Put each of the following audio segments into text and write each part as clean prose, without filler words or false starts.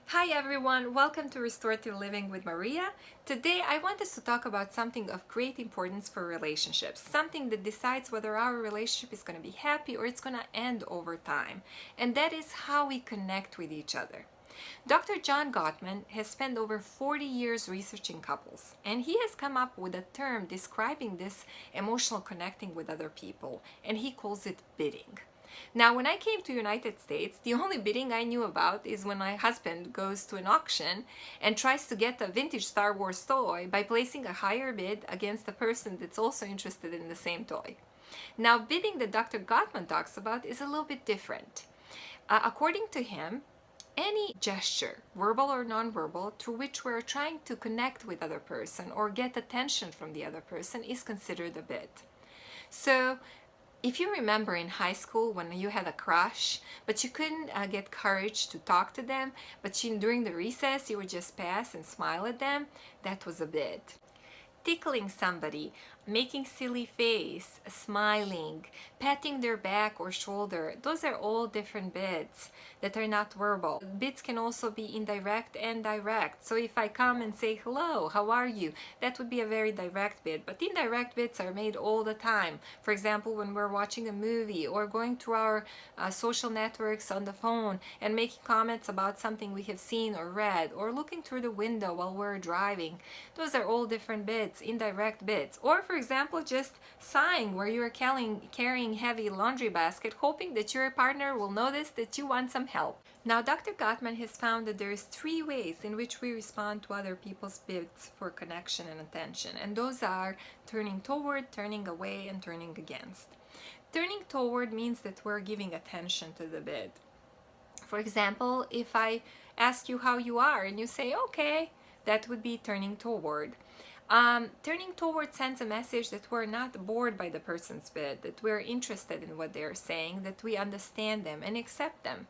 Hi everyone, welcome to Restorative Living with Maria. Today I want us to talk about something of great importance for relationships, something that decides whether our relationship is going to be happy or it's going to end over time, and that is how we connect with each other. Dr. John Gottman has spent over 40 years researching couples, and he has come up with a term describing this emotional connecting with other people, and he calls it bidding. Now, when I came to United States, the only bidding I knew about is when my husband goes to an auction and tries to get a vintage Star Wars toy by placing a higher bid against the person that's also interested in the same toy. Now, bidding that Dr. Gottman talks about is a little bit different. According to him, any gesture, verbal or nonverbal, through which we're trying to connect with other person or get attention from the other person is considered a bid. So if you remember in high school when you had a crush, but you couldn't get courage to talk to them, but during the recess you would just pass and smile at them, that was a bid. Tickling somebody, making silly face, smiling, patting their back or shoulder, those are all different bids that are not verbal. Bids can also be indirect and direct. So if I come and say hello, how are you? That would be a very direct bid, but indirect bids are made all the time. For example, when we're watching a movie or going through our social networks on the phone and making comments about something we have seen or read, or looking through the window while we're driving. Those are all different bids, indirect bids. Or for example, just sighing where you're carrying heavy laundry basket, hoping that your partner will notice that you want some help. Now, Dr. Gottman has found that there's 3 ways in which we respond to other people's bids for connection and attention, and those are turning toward, turning away, and turning against. Turning toward means that we're giving attention to the bid. For example, if I ask you how you are and you say, okay, that would be turning toward. Turning toward sends a message that we're not bored by the person's bid, that we're interested in what they're saying, that we understand them and accept them.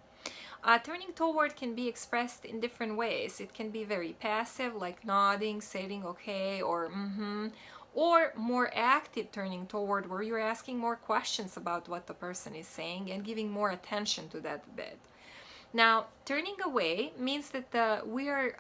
Turning toward can be expressed in different ways. It can be very passive, like nodding, saying okay, or mm-hmm, or more active turning toward, where you're asking more questions about what the person is saying and giving more attention to that bid. Now, turning away means that we are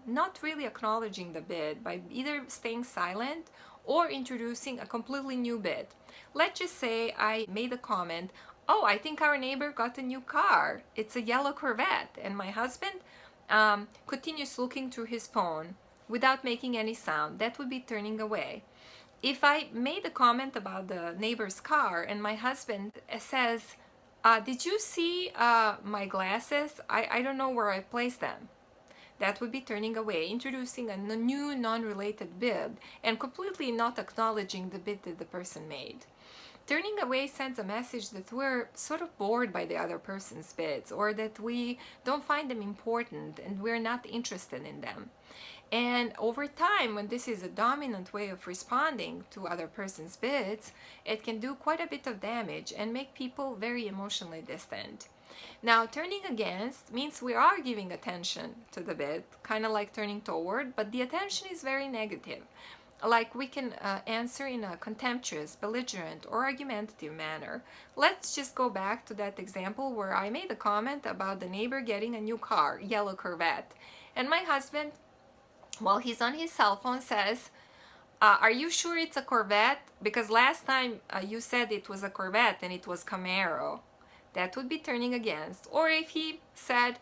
not really acknowledging the bid by either staying silent or introducing a completely new bid. Let's just say I made a comment, oh, I think our neighbor got a new car. It's a yellow Corvette. And my husband continues looking through his phone without making any sound. That would be turning away. If I made a comment about the neighbor's car and my husband says, did you see my glasses? I don't know where I placed them. That would be turning away, introducing a new non-related bid and completely not acknowledging the bid that the person made. Turning away sends a message that we're sort of bored by the other person's bids, or that we don't find them important and we're not interested in them. And over time, when this is a dominant way of responding to other person's bids, it can do quite a bit of damage and make people very emotionally distant. Now, turning against means we are giving attention to the bid, kind of like turning toward, but the attention is very negative. Like we can answer in a contemptuous, belligerent, or argumentative manner. Let's just go back to that example where I made a comment about the neighbor getting a new car, yellow Corvette, and my husband, while he's on his cell phone, says, are you sure it's a Corvette? Because last time you said it was a Corvette and it was Camaro. That would be turning against. Or if he said,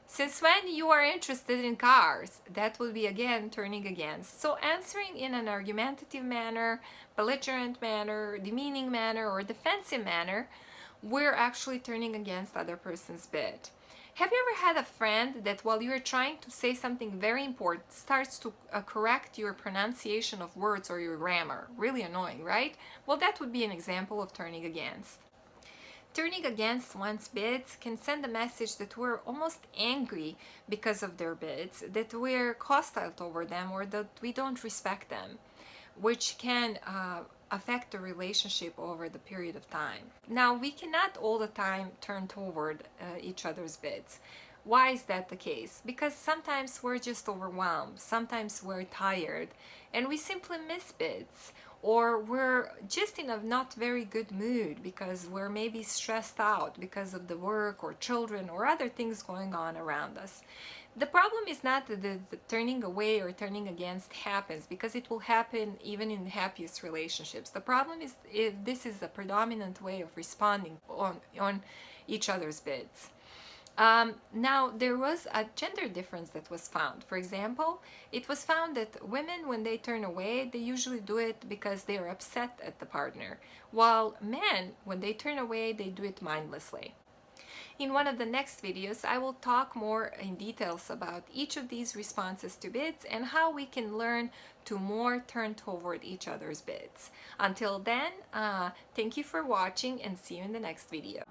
since when you are interested in cars? That would be again turning against. So answering in an argumentative manner, belligerent manner, demeaning manner, or defensive manner, we're actually turning against other person's bid. Have you ever had a friend that while you're trying to say something very important starts to correct your pronunciation of words or your grammar? Really annoying, right? Well, that would be an example of turning against. Turning against one's bids can send a message that we're almost angry because of their bids, that we're hostile toward them, or that we don't respect them, which can affect the relationship over the period of time. Now, we cannot all the time turn toward each other's bids. Why is that the case? Because sometimes we're just overwhelmed, sometimes we're tired, and we simply miss bids. or we're just in a not very good mood because we're maybe stressed out because of the work or children or other things going on around us. The problem is not the turning away or turning against happens, because it will happen even in the happiest relationships. The problem is if this is the predominant way of responding on each other's bids. Now, there was a gender difference that was found. For example, it was found that women, when they turn away, they usually do it because they are upset at the partner, while men, when they turn away, they do it mindlessly. In one of the next videos, I will talk more in details about each of these responses to bids and how we can learn to more turn toward each other's bids. Until then, thank you for watching and see you in the next video.